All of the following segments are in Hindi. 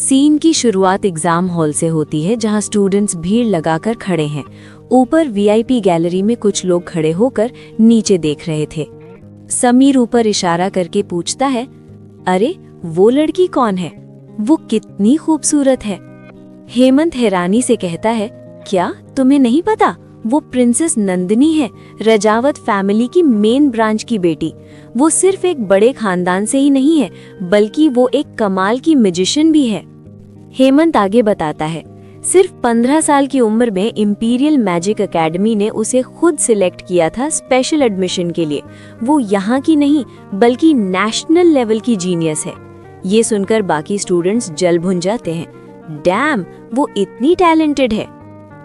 सीन की शुरुआत एग्जाम हॉल से होती है जहां स्टूडेंट्स भीड़ लगाकर खड़े हैं। ऊपर वीआईपी गैलरी में कुछ लोग खड़े होकर नीचे देख रहे थे। समीर ऊपर इशारा करके पूछता है, अरे वो लड़की कौन है? वो कितनी खूबसूरत है। हेमंत हैरानी से कहता है, क्या तुम्हें नहीं पता? वो प्रिंसेस नंदिनी है, रजावत फैमिली की मेन ब्रांच की बेटी। वो सिर्फ एक बड़े खानदान से ही नहीं है, बल्कि वो एक कमाल की मैजिशियन भी है। हेमंत आगे बताता है, सिर्फ 15 साल की उम्र में इंपीरियल मैजिक एकेडमी ने उसे खुद सिलेक्ट किया था स्पेशल एडमिशन के लिए। वो यहाँ की नहीं बल्कि नेशनल लेवल की जीनियस है। ये सुनकर बाकी स्टूडेंट्स जल भुन जाते हैं। डैम, वो इतनी टैलेंटेड है।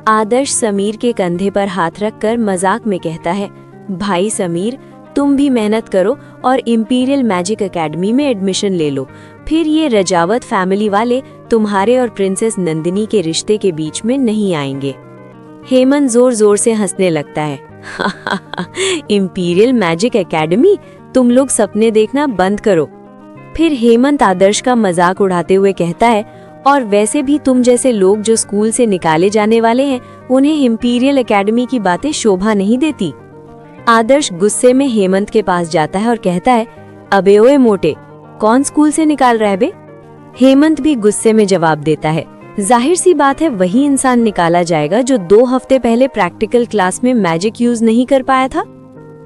आदर्श समीर के कंधे पर हाथ रखकर मजाक में कहता है, भाई समीर, तुम भी मेहनत करो और इंपीरियल मैजिक एकेडमी में एडमिशन ले लो। फिर ये रजावत फैमिली वाले तुम्हारे और प्रिंसेस नंदिनी के रिश्ते के बीच में नहीं आएंगे। हेमंत जोर जोर से हंसने लगता है। इंपीरियल मैजिक एकेडमी, तुम लोग सपने देखना बंद करो। फिर हेमंत आदर्श का मजाक उड़ाते हुए कहता है, और वैसे भी तुम जैसे लोग जो स्कूल से निकाले जाने वाले हैं, उन्हें इंपीरियल एकेडमी की बातें शोभा नहीं देती। आदर्श गुस्से में हेमंत के पास जाता है और कहता है, अबे ओए मोटे, कौन स्कूल से निकाल रहा है बे? हेमंत भी गुस्से में जवाब देता है, जाहिर सी बात है वही इंसान निकाला जाएगा जो 2 हफ्ते पहले प्रैक्टिकल क्लास में मैजिक यूज नहीं कर पाया था।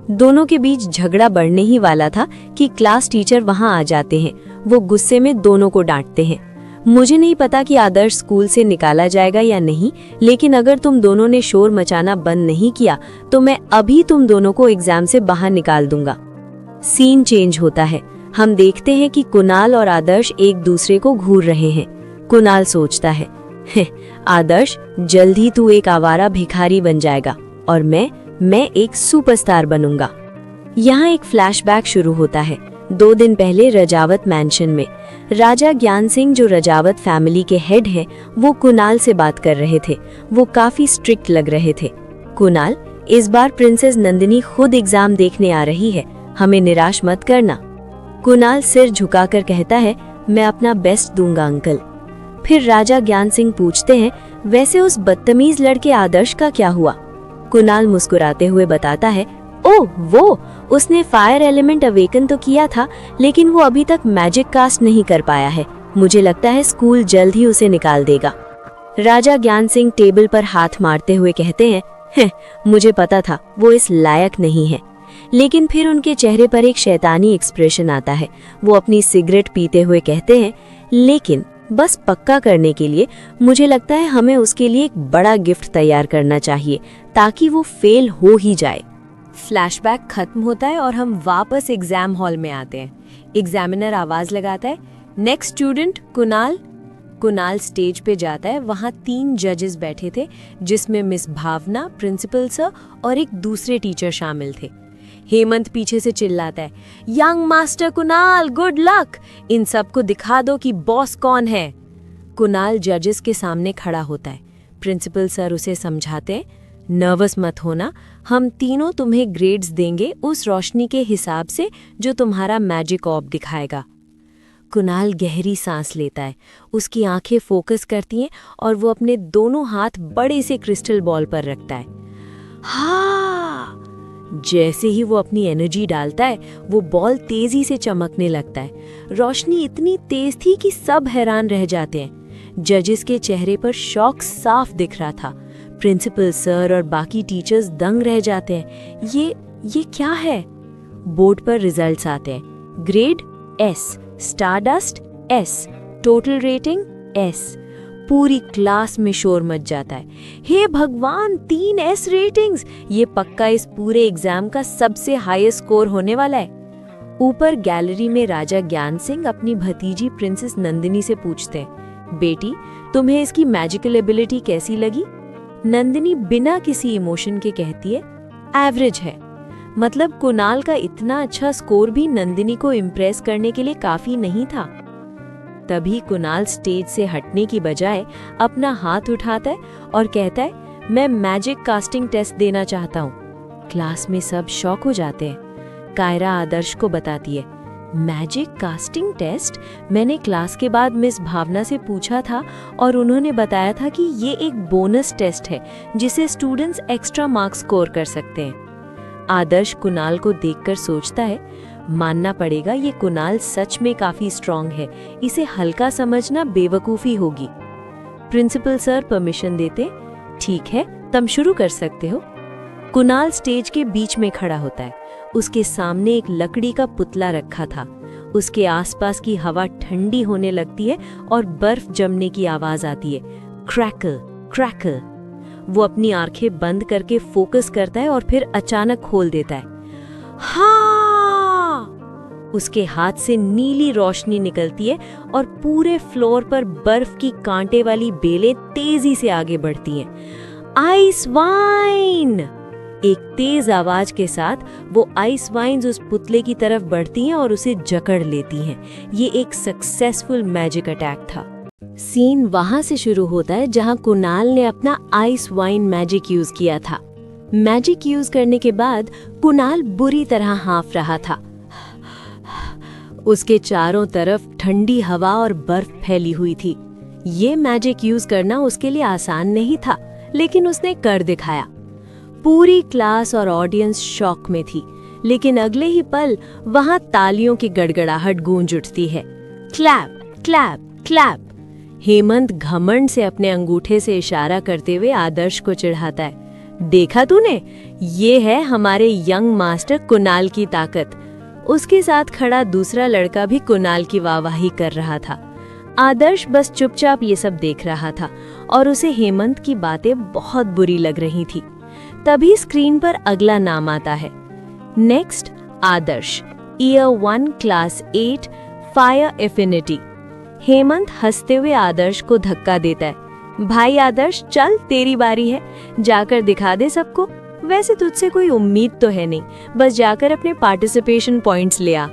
दोनों के बीच झगड़ा बढ़ने ही वाला था कि क्लास टीचर वहां आ जाते हैं। वो गुस्से में दोनों को डांटते हैं। मुझे नहीं पता कि आदर्श स्कूल से निकाला जाएगा या नहीं, लेकिन अगर तुम दोनों ने शोर मचाना बंद नहीं किया तो मैं अभी तुम दोनों को एग्जाम से बाहर निकाल दूंगा। सीन चेंज होता है। हम देखते हैं कि कुणाल और आदर्श एक दूसरे को घूर रहे हैं। कुणाल सोचता है, आदर्श, जल्द ही तू एक आवारा भिखारी बन जाएगा और मैं एक सुपरस्टार बनूंगा। यहाँ एक फ्लैशबैक शुरू होता है। 2 दिन पहले रजावत मैंशन में राजा ज्ञान सिंह, जो रजावत फैमिली के हेड हैं, वो कुणाल से बात कर रहे थे। वो काफी स्ट्रिक्ट लग रहे थे। कुणाल, इस बार प्रिंसेस नंदिनी खुद एग्जाम देखने आ रही है, हमें निराश मत करना। कुणाल सिर झुकाकर कहता है, मैं अपना बेस्ट दूंगा अंकल। फिर राजा ज्ञान सिंह पूछते हैं, वैसे उस बदतमीज लड़के आदर्श का क्या हुआ? कुणाल मुस्कुराते हुए बताता है, ओह, उसने फायर एलिमेंट अवेकन तो किया था, लेकिन वो अभी तक मैजिक कास्ट नहीं कर पाया है। मुझे लगता है स्कूल जल्द ही उसे निकाल देगा। राजा ज्ञान सिंह टेबल पर हाथ मारते हुए कहते हैं, मुझे पता था वो इस लायक नहीं है। लेकिन फिर उनके चेहरे पर एक शैतानी एक्सप्रेशन आता है। वो अपनी सिगरेट पीते हुए कहते हैं, लेकिन बस पक्का करने के लिए मुझे लगता है हमें उसके लिए एक बड़ा गिफ्ट तैयार करना चाहिए ताकि वो फेल हो ही जाए। फ्लैशबैक खत्म होता है और हम वापस एग्जाम हॉल में आते हैं। एग्जामिनर आवाज लगाता है, next student Kunal. Kunal stage पे जाता है। वहाँ 3 जजेस बैठे थे, जिसमें मिस भावना, प्रिंसिपल सर और एक दूसरे टीचर शामिल थे। हेमंत पीछे से चिल्लाता है, young master Kunal, good luck. इन सबको दिखा दो कि बॉस कौन है। कुणाल जजेस के सामने खड़ा होता है। प्रिंसिपल सर उसे समझाते हैं, नर्वस मत होना, हम तीनों तुम्हें ग्रेड्स देंगे उस रोशनी के हिसाब से जो तुम्हारा मैजिक ऑर्ब दिखाएगा। कुणाल गहरी सांस लेता है। उसकी आंखें फोकस करती हैं और वो अपने दोनों हाथ बड़े से क्रिस्टल बॉल पर रखता है। हाँ, जैसे ही वो अपनी एनर्जी डालता है, वो बॉल तेजी से चमकने लगता है। रोशनी इतनी तेज थी कि सब हैरान रह जाते हैं। जजेस के चेहरे पर शॉक साफ दिख रहा था। प्रिंसिपल सर और बाकी टीचर्स दंग रह जाते हैं। ये क्या है? बोर्ड पर रिजल्ट्स आते हैं। Grade S, stardust S, total rating S। पूरी क्लास में शोर मच जाता है। हे भगवान, 3 S रेटिंग्स! ये पक्का इस पूरे एग्जाम का सबसे हाईएस्ट स्कोर होने वाला है। ऊपर गैलरी में राजा ज्ञान सिंह अपनी भतीजी प्रिंसेस नंदिनी से पूछते हैं, बेटी, तुम्हें इसकी मैजिकल एबिलिटी कैसी लगी? नंदिनी बिना किसी इमोशन के कहती है, एवरेज है। मतलब कुणाल का इतना अच्छा स्कोर भी नंदिनी को इम्प्रेस करने के लिए काफी नहीं था। तभी कुणाल स्टेज से हटने की बजाय अपना हाथ उठाता है और कहता है, मैं मैजिक कास्टिंग टेस्ट देना चाहता हूँ। क्लास में सब शॉक हो जाते हैं। कायरा आदर्श को बताती है, मैजिक कास्टिंग टेस्ट? मैंने क्लास के बाद मिस भावना से पूछा था और उन्होंने बताया था कि ये एक बोनस टेस्ट है जिसे स्टूडेंट्स एक्स्ट्रा मार्क्स स्कोर कर सकते हैं। आदर्श कुणाल को देखकर सोचता है, मानना पड़ेगा ये कुणाल सच में काफी स्ट्रांग है, इसे हल्का समझना बेवकूफ़ी होगी। प्रिंसिपल सर परमिशन देते, ठीक है तुम शुरू कर सकते हो। कुणाल स्टेज के बीच में खड़ा होता है। उसके सामने एक लकड़ी का पुतला रखा था। उसके आसपास की हवा ठंडी होने लगती है और बर्फ जमने की आवाज आती है, क्रैकल क्रैकल। वो अपनी आंखें बंद करके फोकस करता है और फिर अचानक खोल देता है। हाँ! उसके हाथ से नीली रोशनी निकलती है और पूरे फ्लोर पर बर्फ की कांटे वाली बेलें तेजी से आगे बढ़ती हैं। Ice wine! एक तेज आवाज के साथ वो आइस वाइन्स उस पुतले की तरफ बढ़ती हैं और उसे जकड़ लेती हैं। ये एक सक्सेसफुल मैजिक अटैक था। सीन वहां से शुरू होता है जहां कुणाल ने अपना आइस वाइन मैजिक यूज किया था। मैजिक यूज करने के बाद कुणाल बुरी तरह हांफ रहा था। उसके चारों तरफ ठंडी हवा और बर्फ फैली हुई थी। ये मैजिक यूज करना उसके लिए आसान नहीं था, लेकिन उसने कर दिखाया। पूरी क्लास और ऑडियंस शॉक में थी, लेकिन अगले ही पल वहां तालियों की गड़गड़ाहट गूंज उठती है। Clap clap clap. हेमंत घमंड से अपने अंगूठे से इशारा करते हुए आदर्श को चिढ़ाता है, देखा तूने, ये है हमारे यंग मास्टर कुणाल की ताकत। उसके साथ खड़ा दूसरा लड़का भी कुणाल की वाहवाही कर रहा था। आदर्श बस चुपचाप ये सब देख रहा था और उसे हेमंत की बातें बहुत बुरी लग रही थी। तभी स्क्रीन पर अगला नाम आता है, next Aadarsh, year 1 class 8 fire affinity. Hemant हंसते हुए आदर्श को धक्का देता है, भाई आदर्श चल तेरी बारी है, जाकर दिखा दे सबको। वैसे तुझसे कोई उम्मीद तो है नहीं, बस जाकर अपने पार्टिसिपेशन पॉइंट्स ले आ।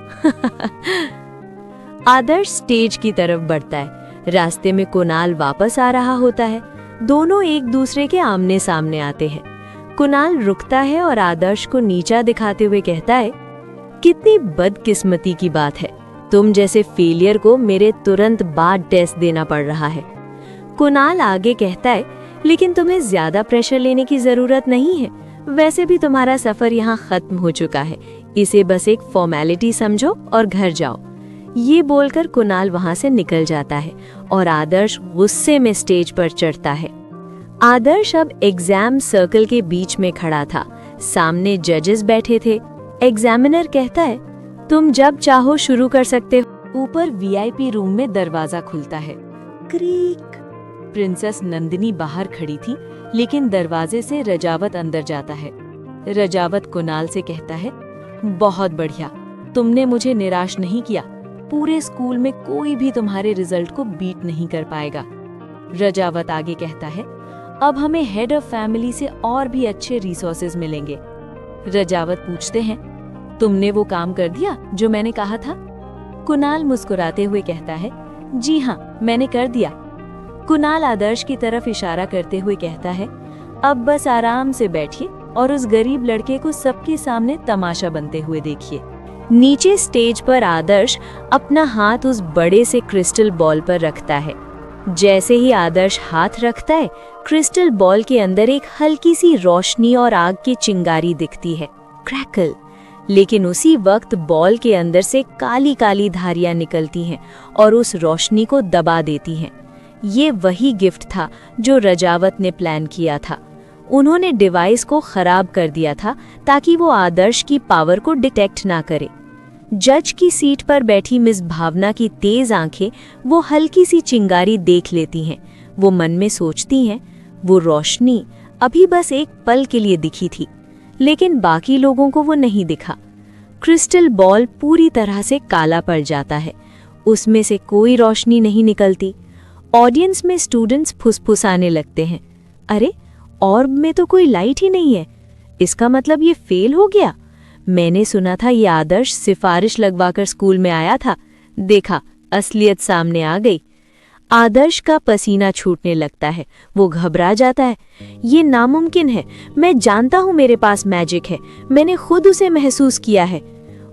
आदर्श स्टेज की तरफ बढ़ता है। रास्ते में कुणाल वापस आ रहा होता है। दोनों एक दूसरे के आमने सामने आते हैं। कुणाल रुकता है और आदर्श को नीचा दिखाते हुए कहता है, कितनी बदकिस्मती की बात है, तुम जैसे फेलियर को मेरे तुरंत बाद टेस्ट देना पड़ रहा है। कुणाल आगे कहता है, लेकिन तुम्हें ज्यादा प्रेशर लेने की जरूरत नहीं है, वैसे भी तुम्हारा सफर यहाँ खत्म हो चुका है, इसे बस एक फॉर्मेलिटी समझो और घर जाओ। ये बोलकर कुणाल वहां से निकल जाता है और आदर्श गुस्से में स्टेज पर चढ़ता है। आदर्श अब एग्जाम सर्कल के बीच में खड़ा था। सामने जजेस बैठे थे। एग्जामिनर कहता है, तुम जब चाहो शुरू कर सकते हो। ऊपर वीआईपी रूम में दरवाजा खुलता है। क्रीक। प्रिंसेस नंदिनी बाहर खड़ी थी, लेकिन दरवाजे से रजावत अंदर जाता है। रजावत कुणाल से कहता है, बहुत बढ़िया, तुमने मुझे निराश नहीं किया। पूरे स्कूल में कोई भी तुम्हारे रिजल्ट को बीट नहीं कर पाएगा। रजावत आगे कहता है, अब हमें हेड ऑफ फैमिली से और भी अच्छे रिसोर्सेज मिलेंगे। रजावत पूछते हैं, तुमने वो काम कर दिया जो मैंने कहा था? कुणाल मुस्कुराते हुए कहता है, जी हाँ, मैंने कर दिया। कुणाल आदर्श की तरफ इशारा करते हुए कहता है, अब बस आराम से बैठिए और उस गरीब लड़के को सबके सामने तमाशा बनते हुए देखिए। नीचे स्टेज पर आदर्श अपना हाथ उस बड़े से क्रिस्टल बॉल पर रखता है। जैसे ही आदर्श हाथ रखता है, क्रिस्टल बॉल के अंदर एक हल्की सी रोशनी और आग की चिंगारी दिखती है, क्रैकल। लेकिन उसी वक्त बॉल के अंदर से काली काली धारियां निकलती हैं और उस रोशनी को दबा देती हैं। ये वही गिफ्ट था जो रजावत ने प्लान किया था। उन्होंने डिवाइस को खराब कर दिया था ताकि वो आदर्श की पावर को डिटेक्ट ना करे। जज की सीट पर बैठी मिस भावना की तेज आंखें वो हल्की सी चिंगारी देख लेती हैं। वो मन में सोचती हैं, वो रोशनी अभी बस एक पल के लिए दिखी थी, लेकिन बाकी लोगों को वो नहीं दिखा। क्रिस्टल बॉल पूरी तरह से काला पड़ जाता है, उसमें से कोई रोशनी नहीं निकलती। ऑडियंस में स्टूडेंट्स फुसफुसाने लगते हैं, अरे ऑर्ब में तो कोई लाइट ही नहीं है, इसका मतलब ये फेल हो गया। मैंने सुना था ये आदर्श सिफारिश लगवाकर स्कूल में आया था, देखा असलियत सामने आ गई। आदर्श का पसीना छूटने लगता है, वो घबरा जाता है। ये नामुमकिन है, मैं जानता हूँ मेरे पास मैजिक है, मैंने खुद उसे महसूस किया है।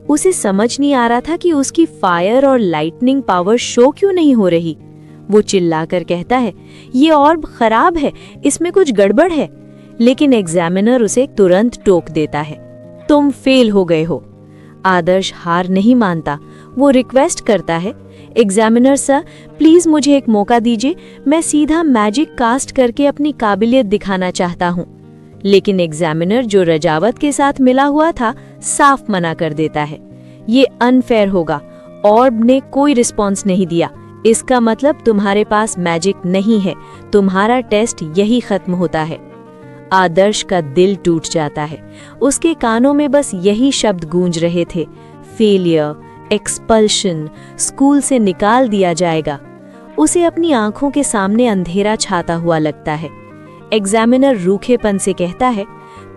उसे समझ नहीं आ रहा था कि उसकी फायर और लाइटनिंग पावर शो क्यों नहीं हो रही। वो चिल्लाकर कहता है, ये ऑर्ब खराब है, इसमें कुछ गड़बड़ है। लेकिन एग्जामिनर उसे तुरंत टोक देता है, तुम फेल हो गए हो। आदर्श हार नहीं मानता, वो रिक्वेस्ट करता है, एग्जामिनर सर प्लीज मुझे एक मौका दीजिए, मैं सीधा मैजिक कास्ट करके अपनी काबिलियत दिखाना चाहता हूँ। लेकिन एग्जामिनर जो रजावत के साथ मिला हुआ था साफ मना कर देता है, ये अनफेयर होगा, ऑर्ब ने कोई रिस्पॉन्स नहीं दिया, इसका मतलब तुम्हारे पास मैजिक नहीं है, तुम्हारा टेस्ट यही खत्म होता है। आदर्श का दिल टूट जाता है, उसके कानों में बस यही शब्द गूंज रहे थे, फेलियर, एक्सपल्शन, स्कूल से निकाल दिया जाएगा। उसे अपनी आंखों के सामने अंधेरा छाता हुआ लगता है। एग्जामिनर रूखेपन से कहता है,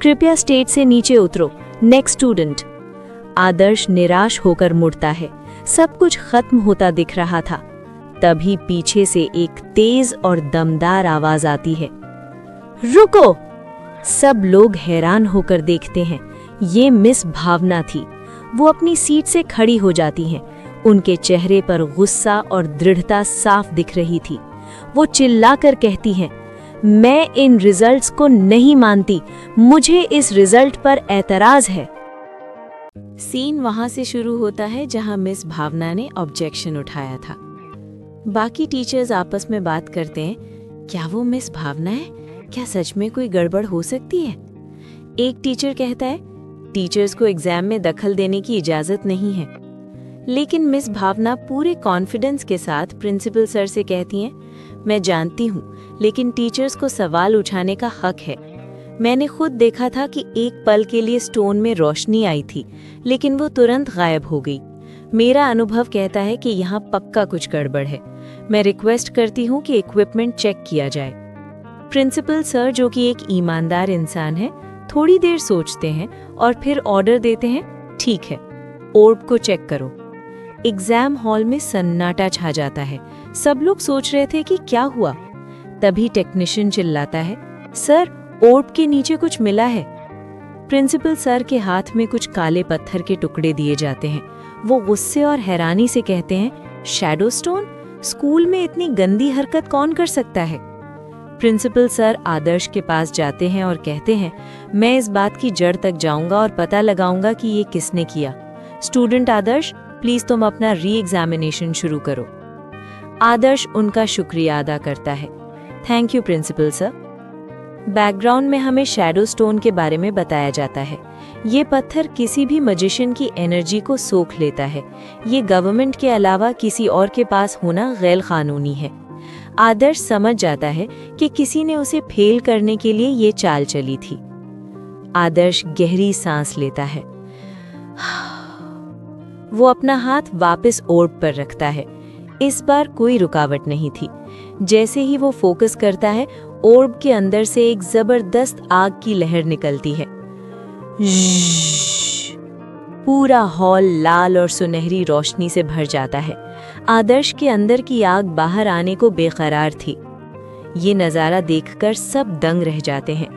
कृपया स्टेज से नीचे उतरो, नेक्स्ट स्टूडेंट। आदर्श निराश होकर मुड़ता है, सब कुछ खत्म होता दिख रहा था। तभी पीछे से एक तेज और दमदार आवाज आती है, रुको। सब लोग हैरान होकर देखते हैं, ये मिस भावना थी। वो अपनी सीट से खड़ी हो जाती हैं, उनके चेहरे पर गुस्सा और दृढ़ता साफ दिख रही थी। वो चिल्लाकर कहती हैं, मैं इन रिजल्ट्स को नहीं मानती, मुझे इस रिजल्ट पर एतराज है। सीन वहां से शुरू होता है जहां मिस भावना ने ऑब्जेक्शन उठाया था। बाकी टीचर्स आपस में बात करते हैं, क्या वो मिस भावना है, क्या सच में कोई गड़बड़ हो सकती है। एक टीचर कहता है, टीचर्स को एग्जाम में दखल देने की इजाजत नहीं है। लेकिन मिस भावना पूरे कॉन्फिडेंस के साथ प्रिंसिपल सर से कहती हैं, मैं जानती हूँ, लेकिन टीचर्स को सवाल उठाने का हक है। मैंने खुद देखा था कि एक पल के लिए स्टोन में रोशनी आई थी, लेकिन वो तुरंत गायब हो गई। मेरा अनुभव कहता है कि यहाँ पक्का कुछ गड़बड़ है। मैं रिक्वेस्ट करती हूँ कि इक्विपमेंट चेक किया जाए। प्रिंसिपल सर, जो कि एक ईमानदार इंसान है, थोड़ी देर सोचते हैं और फिर ऑर्डर देते हैं, ठीक है, ऑर्ब को चेक करो। एग्जाम हॉल में सन्नाटा छा जाता है। सब लोग सोच रहे थे कि क्या हुआ। तभी टेक्नीशियन चिल्लाता है, सर ऑर्ब के नीचे कुछ मिला है। प्रिंसिपल सर के हाथ में कुछ काले पत्थर के टुकड़े दिए जाते हैं। वो गुस्से और हैरानी से कहते हैं, शैडो स्टोन, स्कूल में इतनी गंदी हरकत कौन कर सकता है। प्रिंसिपल सर आदर्श के पास जाते हैं और कहते हैं, मैं इस बात की जड़ तक जाऊंगा और पता लगाऊंगा कि ये किसने किया। स्टूडेंट आदर्श, प्लीज तुम अपना री एग्जामिनेशन शुरू करो। आदर्श उनका शुक्रिया अदा करता है, thank you principal sir. Background में हमें शैडो स्टोन के बारे में बताया जाता है। ये पत्थर किसी भी मजिशियन की एनर्जी को सोख लेता है। ये गवर्नमेंट के अलावा किसी और के पास होना गैर कानूनी है। आदर्श समझ जाता है कि किसी ने उसे फेल करने के लिए ये चाल चली थी। आदर्श गहरी सांस लेता है। वो अपना हाथ वापस ऑर्ब पर रखता है। इस बार कोई रुकावट नहीं थी। जैसे ही वो फोकस करता है, ऑर्ब के अंदर से एक जबरदस्त आग की लहर निकलती है। पूरा हॉल लाल और सुनहरी रोशनी से भर जाता है। आदर्श के अंदर की आग बाहर आने को बेकरार थी। ये नज़ारा देखकर सब दंग रह जाते हैं।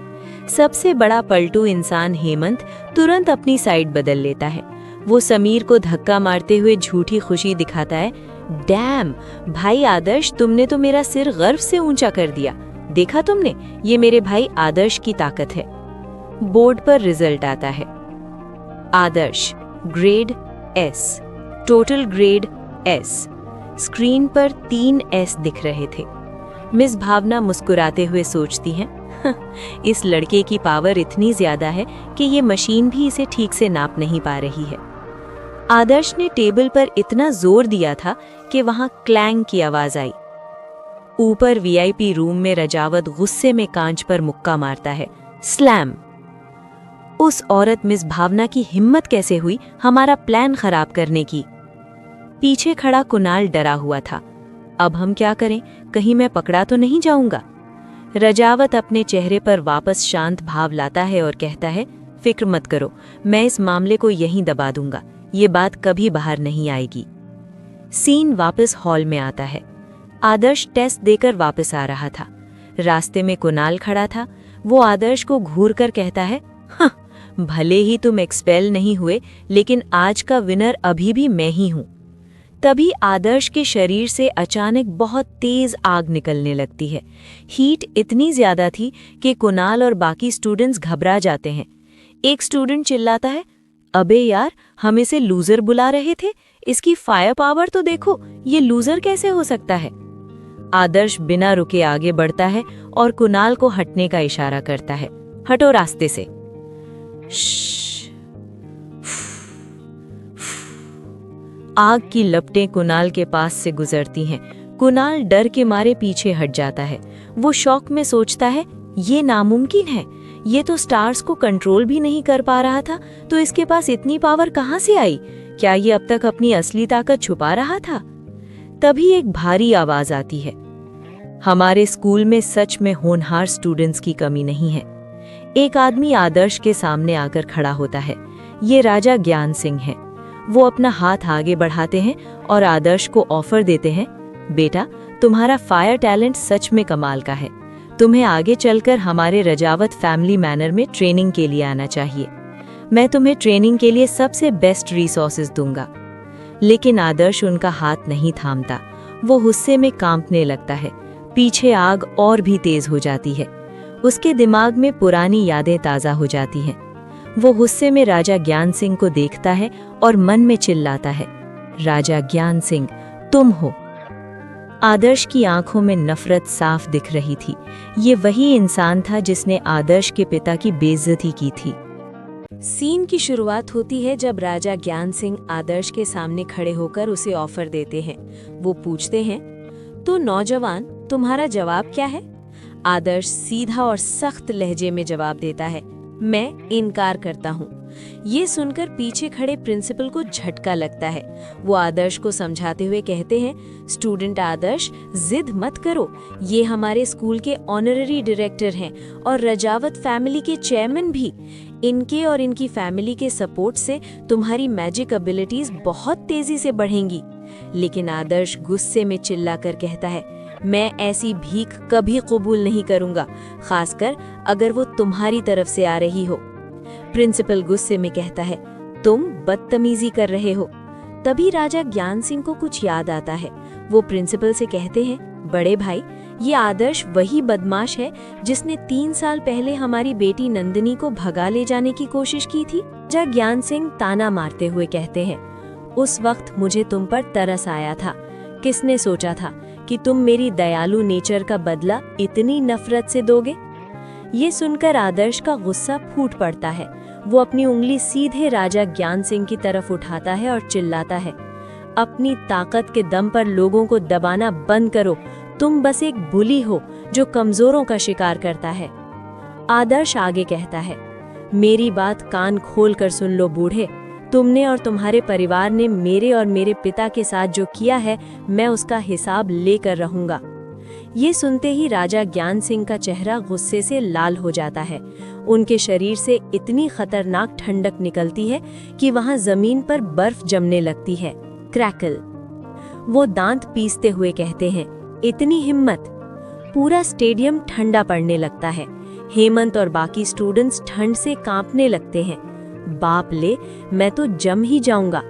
सबसे बड़ा पलटू इंसान हेमंत तुरंत अपनी साइड बदल लेता है। वो समीर को धक्का मारते हुए झूठी खुशी दिखाता है, डैम भाई आदर्श, तुमने तो मेरा सिर गर्व से ऊंचा कर दिया। देखा तुमने, ये मेरे भाई आदर्श की ताकत है। बोर्ड पर रिजल्ट आता है। Aadarsh grade S, total grade S. Screen पर 3 एस दिख रहे थे। मिस भावना मुस्कुराते हुए सोचती हैं, इस लड़के की पावर इतनी ज्यादा है कि ये मशीन भी इसे ठीक से नाप नहीं पा रही है। आदर्श ने टेबल पर इतना जोर दिया था कि वहां क्लैंग की आवाज आई। ऊपर वीआईपी रूम में रजावत गुस्से में कांच पर मुक्का मारता है, स्लैम। उस औरत मिस भावना की हिम्मत कैसे हुई हमारा प्लान खराब करने की। पीछे खड़ा कुणाल डरा हुआ था। अब हम क्या करें, कहीं मैं पकड़ा तो नहीं जाऊंगा। रजावत अपने चेहरे पर वापस शांत भाव लाता है और कहता है, फिक्र मत करो, मैं इस मामले को यहीं दबा दूंगा, ये बात कभी बाहर नहीं आएगी। सीन वापस हॉल में आता है। आदर्श टेस्ट देकर वापस आ रहा था। रास्ते में कुणाल खड़ा था। वो आदर्श को घूरकर कहता है, हाँ, भले ही तुम एक्सपेल नहीं हुए, लेकिन आज का विनर अभी भी मैं ही हूँ। तभी आदर्श के शरीर से अचानक बहुत तेज आग निकलने लगती है। हीट इतनी ज्यादा थी कि कुणाल और बाकी स्टूडेंट्स घबरा जाते हैं। एक स्टूडेंट चिल्लाता है, अबे यार, हम इसे लूजर बुला रहे थे, इसकी फायर पावर तो देखो, ये लूजर कैसे हो सकता है। आदर्श बिना रुके आगे बढ़ता है और कुणाल को हटने का इशारा करता है, हटो रास्ते से। आग की लपटें कुणाल के पास से गुजरती हैं। कुणाल डर के मारे पीछे हट जाता है। वो शौक में सोचता है, ये नामुमकिन है, ये तो स्टार्स को कंट्रोल भी नहीं कर पा रहा था, तो इसके पास इतनी पावर कहाँ से आई? क्या ये अब तक अपनी असली ताकत छुपा रहा था? तभी एक भारी आवाज आती है, हमारे स्कूल में सच में होनहार स्टूडेंट्स की कमी नहीं है। एक आदमी आदर्श के सामने आकर खड़ा होता है। ये राजा ज्ञान सिंह है। वो अपना हाथ आगे बढ़ाते हैं और आदर्श को ऑफर देते हैं, बेटा, तुम्हारा फायर टैलेंट सच में कमाल का है। तुम्हें आगे चलकर हमारे रजावत फैमिली मैनर में ट्रेनिंग के लिए आना चाहिए। मैं तुम्हें ट्रेनिंग के लिए सबसे बेस्ट रिसोर्सेज दूंगा। लेकिन आदर्श उनका हाथ नहीं थामता। वो गुस्से में कांपने लगता है। पीछे आग और भी तेज हो जाती है। उसके दिमाग में पुरानी यादें ताज़ा हो जाती हैं। वो गुस्से में राजा ज्ञान सिंह को देखता है और मन में चिल्लाता है, राजा ज्ञान सिंह, तुम हो। आदर्श की आंखों में नफरत साफ दिख रही थी। ये वही इंसान था जिसने आदर्श के पिता की बेइज्जती की थी। सीन की शुरुआत होती है जब राजा ज्ञान सिंह आदर्श के सामने खड़े होकर उसे ऑफर देते हैं। वो पूछते हैं, तो नौजवान, तुम्हारा जवाब क्या है? आदर्श सीधा और सख्त लहजे में जवाब देता है, मैं इनकार करता हूँ। ये सुनकर पीछे खड़े प्रिंसिपल को झटका लगता है। वो आदर्श को समझाते हुए कहते हैं, स्टूडेंट आदर्श, जिद मत करो, ये हमारे स्कूल के ऑनररी डायरेक्टर हैं और रजावत फैमिली के चेयरमैन भी। इनके और इनकी फैमिली के सपोर्ट से तुम्हारी मैजिक एबिलिटीज बहुत तेजी से बढ़ेंगी। लेकिन आदर्श गुस्से में चिल्लाकर कहता है, मैं ऐसी भीख कभी कबूल नहीं करूंगा, खासकर अगर वो तुम्हारी तरफ से आ रही हो। प्रिंसिपल गुस्से में कहता है, तुम बदतमीजी कर रहे हो। तभी राजा ज्ञान सिंह को कुछ याद आता है। वो प्रिंसिपल से कहते हैं, बड़े भाई, ये आदर्श वही बदमाश है जिसने 3 साल पहले हमारी बेटी नंदिनी को भगा ले जाने की कोशिश की थी। राजा ज्ञान सिंह ताना मारते हुए कहते हैं, उस वक्त मुझे तुम पर तरस आया था। किसने सोचा था कि तुम मेरी दयालु नेचर का बदला इतनी नफरत से दोगे? ये सुनकर आदर्श का गुस्सा फूट पड़ता है। वो अपनी उंगली सीधे राजा ज्ञान सिंह की तरफ उठाता है और चिल्लाता है, अपनी ताकत के दम पर लोगों को दबाना बंद करो। तुम बस एक बुली हो जो कमजोरों का शिकार करता है। आदर्श आगे कहता है, मेरी बात कान खोल कर सुन लो बूढ़े। तुमने और तुम्हारे परिवार ने मेरे और मेरे पिता के साथ जो किया है, मैं उसका हिसाब लेकर रहूंगा। ये सुनते ही राजा ज्ञान सिंह का चेहरा गुस्से से लाल हो जाता है। उनके शरीर से इतनी खतरनाक ठंडक निकलती है कि वहां जमीन पर बर्फ जमने लगती है। क्रैकल। वो दांत पीसते हुए कहते हैं, इतनी हिम्मत! पूरा स्टेडियम ठंडा पड़ने लगता है। हेमंत और बाकी स्टूडेंट्स ठंड से कांपने लगते हैं। बाप ले, मैं तो जम ही जाऊंगा।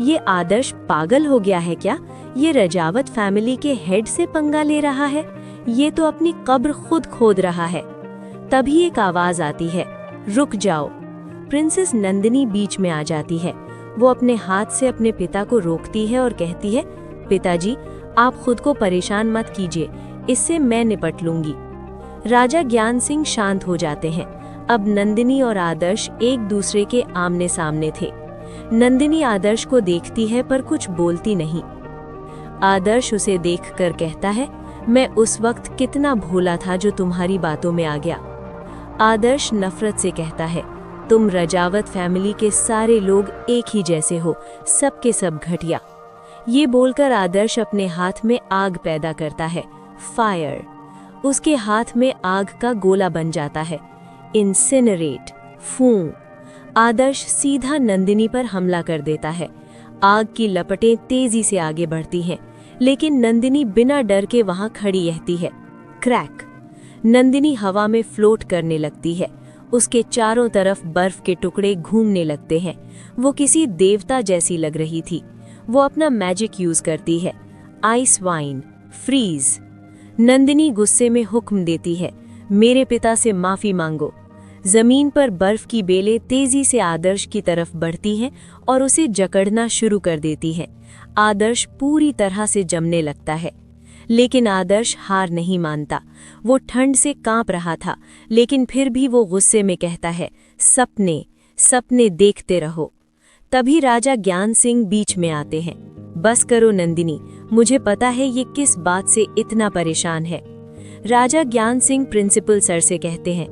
ये आदर्श पागल हो गया है क्या? ये रजावत फैमिली के हेड से पंगा ले रहा है। ये तो अपनी कब्र खुद खोद रहा है। तभी एक आवाज आती है, रुक जाओ। प्रिंसेस नंदिनी बीच में आ जाती है। वो अपने हाथ से अपने पिता को रोकती है और कहती है, पिताजी, आप खुद को परेशान मत कीजिए, इससे मैं निपट लूंगी। राजा ज्ञान सिंह शांत हो जाते हैं। अब नंदिनी और आदर्श एक दूसरे के आमने सामने थे। नंदिनी आदर्श को देखती है पर कुछ बोलती नहीं। आदर्श उसे देखकर कहता है, मैं उस वक्त कितना भोला था जो तुम्हारी बातों में आ गया। आदर्श नफरत से कहता है, तुम रजावत फैमिली के सारे लोग एक ही जैसे हो, सबके सब घटिया। ये बोलकर आदर्श अपने हाथ में आग पैदा करता है, फायर। उसके हाथ में आग का गोला बन जाता है, इंसिनरेट, फूं। आदर्श सीधा नंदिनी पर हमला कर देता है। आग की लपटें तेजी से आगे बढ़ती हैं, लेकिन नंदिनी बिना डर के वहां खड़ी रहती है। क्रैक। नंदिनी हवा में फ्लोट करने लगती है। उसके चारों तरफ बर्फ के टुकड़े घूमने लगते हैं। वो किसी देवता जैसी लग रही थी। वो अपना मैजिक यूज करती है, आइस वाइन, फ्रीज। नंदिनी गुस्से में हुक्म देती है, मेरे पिता से माफी मांगो। जमीन पर बर्फ की बेलें तेजी से आदर्श की तरफ बढ़ती हैं और उसे जकड़ना शुरू कर देती हैं। आदर्श पूरी तरह से जमने लगता है, लेकिन आदर्श हार नहीं मानता। वो ठंड से कांप रहा था, लेकिन फिर भी वो गुस्से में कहता है, सपने सपने देखते रहो। तभी राजा ज्ञान सिंह बीच में आते हैं। बस करो नंदिनी, मुझे पता है ये किस बात से इतना परेशान है। राजा ज्ञान सिंह प्रिंसिपल सर से कहते हैं,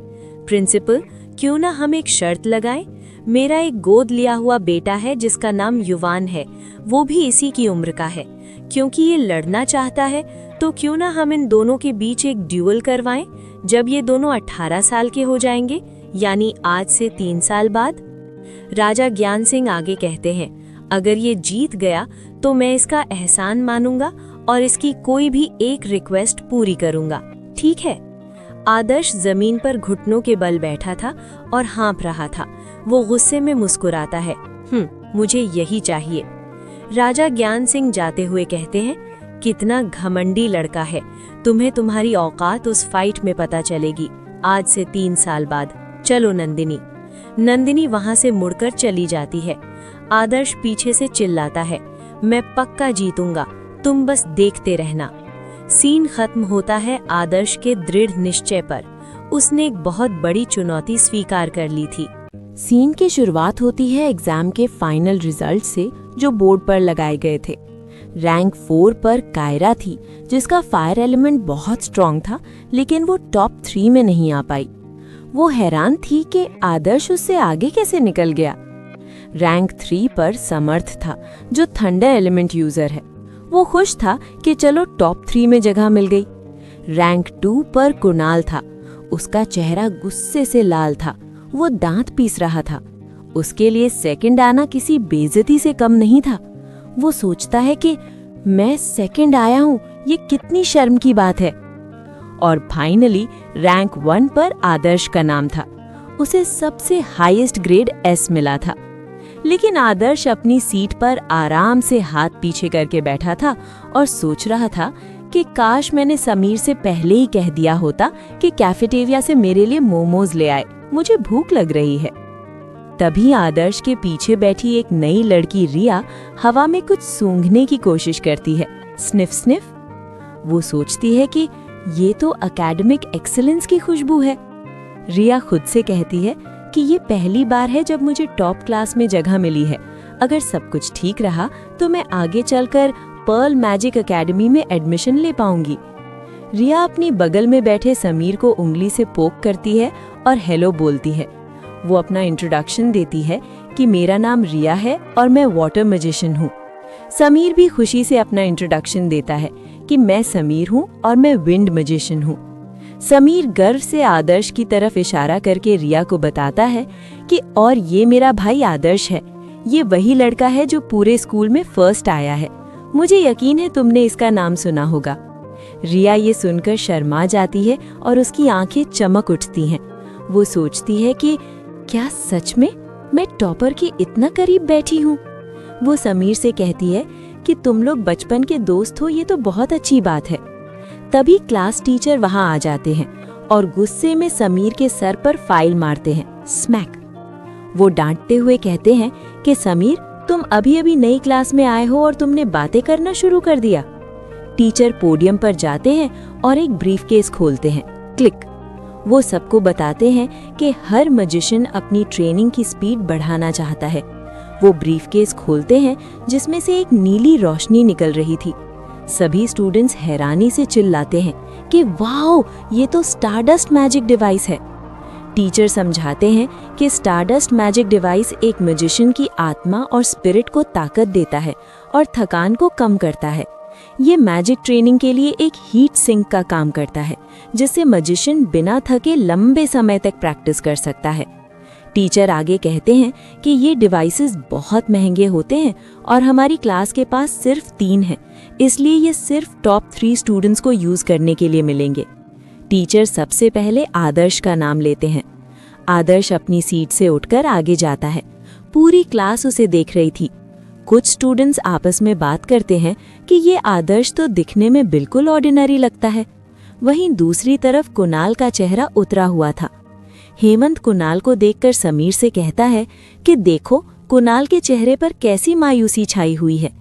प्रिंसिपल, क्यों ना हम एक शर्त लगाएं? मेरा एक गोद लिया हुआ बेटा है जिसका नाम युवान है, वो भी इसी की उम्र का है। क्योंकि ये लड़ना चाहता है, तो क्यों ना हम इन दोनों के बीच एक ड्यूअल करवाएं जब ये दोनों 18 साल के हो जाएंगे, यानी आज से 3 साल बाद। राजा ज्ञान सिंह आगे कहते हैं, अगर ये जीत गया तो मैं इसका एहसान मानूंगा और इसकी कोई भी एक रिक्वेस्ट पूरी करूंगा, ठीक है? आदर्श जमीन पर घुटनों के बल बैठा था और हाँफ रहा था। वो गुस्से में मुस्कुराता है, मुझे यही चाहिए। राजा ज्ञान सिंह जाते हुए कहते हैं, कितना घमंडी लड़का है, तुम्हें तुम्हारी औकात उस फाइट में पता चलेगी, आज से 3 साल बाद। चलो नंदिनी। नंदिनी वहां से मुड़कर चली जाती है। आदर्श पीछे से चिल्लाता है, मैं पक्का जीतूंगा, तुम बस देखते रहना। सीन खत्म होता है आदर्श के दृढ़ निश्चय पर। उसने एक बहुत बड़ी चुनौती स्वीकार कर ली थी। सीन की शुरुआत होती है एग्जाम के फाइनल रिजल्ट से, जो बोर्ड पर लगाए गए थे। रैंक 4 पर कायरा थी, जिसका फायर एलिमेंट बहुत स्ट्रॉन्ग था, लेकिन वो टॉप 3 में नहीं आ पाई। वो हैरान थी कि आदर्श उससे आगे कैसे निकल गया। रैंक 3 पर समर्थ था, जो थंडर एलिमेंट यूजर है। वो खुश था कि चलो टॉप 3 में जगह मिल गई। रैंक 2 पर कुणाल था। उसका चेहरा गुस्से से लाल था, वो दांत पीस रहा था। उसके लिए सेकंड आना किसी बेइज्जती से कम नहीं था। वो सोचता है कि मैं सेकंड आया हूँ, ये कितनी शर्म की बात है। और फाइनली रैंक 1 पर आदर्श का नाम था। उसे सबसे हाईएस्ट ग्रेड S मिला था। लेकिन आदर्श अपनी सीट पर आराम से हाथ पीछे करके बैठा था और सोच रहा था कि काश मैंने समीर से पहले ही कह दिया होता कि कैफेटेरिया से मेरे लिए मोमोज ले आए, मुझे भूख लग रही है। तभी आदर्श के पीछे बैठी एक नई लड़की रिया हवा में कुछ सूंघने की कोशिश करती है। Sniff sniff. वो सोचती है कि ये तो एकेडमिक एक्सीलेंस की खुशबू है। रिया खुद से कहती है कि ये पहली बार है जब मुझे टॉप क्लास में जगह मिली है। अगर सब कुछ ठीक रहा तो मैं आगे चलकर पर्ल मैजिक एकेडमी में एडमिशन ले पाऊंगी। रिया अपनी बगल में बैठे समीर को उंगली से पोक करती है और हेलो बोलती है। वो अपना इंट्रोडक्शन देती है कि मेरा नाम रिया है और मैं वाटर मैजिशियन हूँ। समीर भी खुशी से अपना इंट्रोडक्शन देता है कि मैं समीर हूँ और मैं विंड मैजिशियन हूँ। समीर गर्व से आदर्श की तरफ इशारा करके रिया को बताता है कि और ये मेरा भाई आदर्श है। ये वही लड़का है जो पूरे स्कूल में फर्स्ट आया है। मुझे यकीन है तुमने इसका नाम सुना होगा। रिया ये सुनकर शर्मा जाती है और उसकी आंखें चमक उठती हैं। वो सोचती है कि क्या सच में मैं टॉपर के इतना करीब बैठी हूँ। वो समीर से कहती है कि तुम लोग बचपन के दोस्त हो, ये तो बहुत अच्छी बात है। तभी क्लास टीचर वहां आ जाते हैं और गुस्से में समीर के सर पर फाइल मारते हैं, स्मैक। वो डांटते हुए कहते हैं कि समीर, तुम अभी अभी नई क्लास में आए हो और तुमने बातें करना शुरू कर दिया। टीचर पोडियम पर जाते हैं और एक ब्रीफकेस खोलते हैं, क्लिक। वो सबको बताते हैं कि हर मैजिशियन अपनी ट्रेनिंग की स्पीड बढ़ाना चाहता है। वो ब्रीफकेस खोलते हैं जिसमें से एक नीली रोशनी निकल रही थी। सभी स्टूडेंट्स हैरानी से चिल्लाते हैं कि वाओ, ये तो स्टारडस्ट मैजिक डिवाइस है। टीचर समझाते हैं कि स्टारडस्ट मैजिक डिवाइस एक मैजिशियन की आत्मा और स्पिरिट को ताकत देता है और थकान को कम करता है। ये मैजिक ट्रेनिंग के लिए एक हीट सिंक का काम करता है, जिससे मैजिशियन बिना थके लंबे समय तक प्रैक्टिस कर सकता है। टीचर आगे कहते हैं कि ये डिवाइसेस बहुत महंगे होते हैं और हमारी क्लास के पास सिर्फ 3 हैं, इसलिए ये सिर्फ टॉप 3 स्टूडेंट्स को यूज करने के लिए मिलेंगे। टीचर सबसे पहले आदर्श का नाम लेते हैं। आदर्श अपनी सीट से उठकर आगे जाता है। पूरी क्लास उसे देख रही थी। कुछ स्टूडेंट्स आपस में बात करते हैं कि ये आदर्श तो दिखने में बिल्कुल ऑर्डिनरी लगता है। वहीं दूसरी तरफ कुणाल का चेहरा उतरा हुआ था। हेमंत कुणाल को देखकर समीर से कहता है कि देखो कुणाल के चेहरे पर कैसी मायूसी छाई हुई है।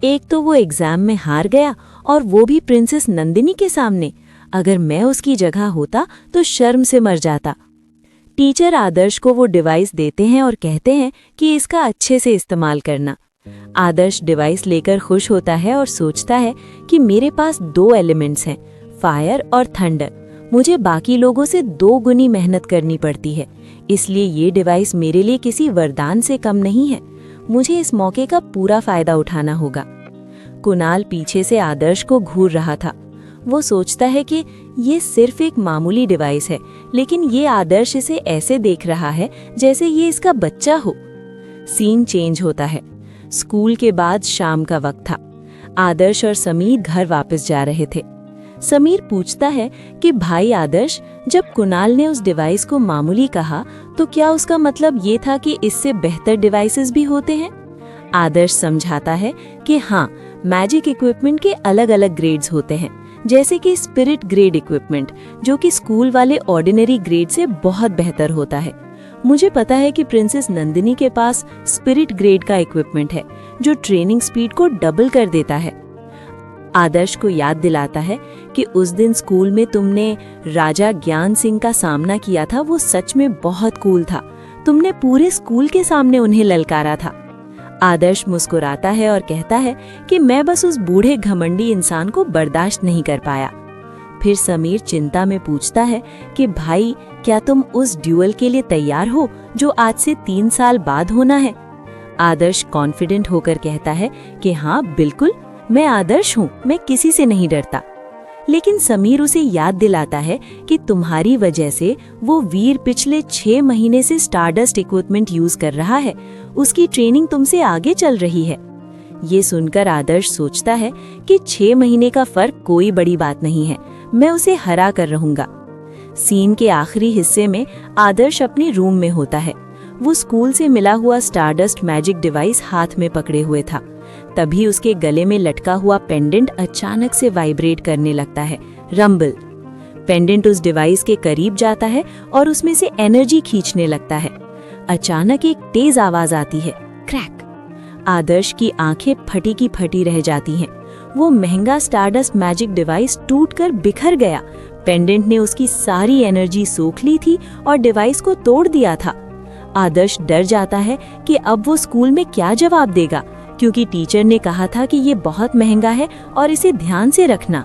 एक तो वो एग्जाम में हार गया और वो भी प्रिंसेस नंदिनी के सामने। अगर मैं उसकी जगह होता तो शर्म से मर जाता। टीचर आदर्श को वो डिवाइस देते हैं और कहते हैं कि इसका अच्छे से इस्तेमाल करना। आदर्श डिवाइस लेकर खुश होता है और सोचता है कि मेरे पास 2 एलिमेंट्स हैं, फायर और थंडर। मुझे बाकी लोगों से 2 गुनी मेहनत करनी पड़ती है, इसलिए ये डिवाइस मेरे लिए किसी वरदान से कम नहीं है। मुझे इस मौके का पूरा फायदा उठाना होगा। कुणाल पीछे से आदर्श को घूर रहा था। वो सोचता है कि ये सिर्फ एक मामूली डिवाइस है, लेकिन ये आदर्श इसे ऐसे देख रहा है जैसे ये इसका बच्चा हो। सीन चेंज होता है। स्कूल के बाद शाम का वक्त था। आदर्श और समीर घर वापस जा रहे थे। समीर पूछता है कि भाई आदर्श, जब कुणाल ने उस डिवाइस को मामूली कहा तो क्या उसका मतलब ये था कि इससे बेहतर डिवाइसेस भी होते हैं? आदर्श समझाता है कि हाँ, मैजिक इक्विपमेंट के अलग अलग ग्रेड्स होते हैं, जैसे कि स्पिरिट ग्रेड इक्विपमेंट, जो कि स्कूल वाले ऑर्डिनरी ग्रेड से बहुत बेहतर होता है। मुझे पता है कि प्रिंसेस नंदिनी के पास स्पिरिट ग्रेड का इक्विपमेंट है, जो ट्रेनिंग स्पीड को डबल कर देता है। आदर्श को याद दिलाता है कि उस दिन स्कूल में तुमने राजा ज्ञान सिंह का सामना किया था, वो सच में बहुत कूल था। तुमने पूरे स्कूल के सामने उन्हें ललकारा था। आदर्श मुस्कुराता है और कहता है कि मैं बस उस बूढ़े घमंडी इंसान को बर्दाश्त नहीं कर पाया। फिर समीर चिंता में पूछता है कि भाई, क्या तुम उस ड्यूअल के लिए तैयार हो जो आज से 3 साल बाद होना है? आदर्श कॉन्फिडेंट होकर कहता है कि हाँ बिल्कुल, मैं आदर्श हूँ, मैं किसी से नहीं डरता। लेकिन समीर उसे याद दिलाता है कि तुम्हारी वजह से वो वीर पिछले 6 महीने से स्टारडस्ट इक्विपमेंट यूज कर रहा है। उसकी ट्रेनिंग तुमसे आगे चल रही है। ये सुनकर आदर्श सोचता है कि 6 महीने का फर्क कोई बड़ी बात नहीं है, मैं उसे हरा कर रहूंगा। सीन के आखिरी हिस्से में आदर्श अपने रूम में होता है। वो स्कूल से मिला हुआ स्टारडस्ट मैजिक डिवाइस हाथ में पकड़े हुए था। तभी उसके गले में लटका हुआ पेंडेंट अचानक से वाइब्रेट करने लगता है। रंबल। पेंडेंट उस डिवाइस के करीब जाता है और उसमें से एनर्जी खींचने लगता है। अचानक एक तेज आवाज आती है, क्रैक। आदर्श की आंखें फटी की फटी रह जाती हैं। वो महंगा स्टारडस्ट मैजिक डिवाइस टूटकर बिखर गया। पेंडेंट ने उसकी सारी एनर्जी सोख ली थी और डिवाइस को तोड़ दिया था। आदर्श डर जाता है कि अब वो स्कूल में क्या जवाब देगा, क्योंकि टीचर ने कहा था कि ये बहुत महंगा है और इसे ध्यान से रखना।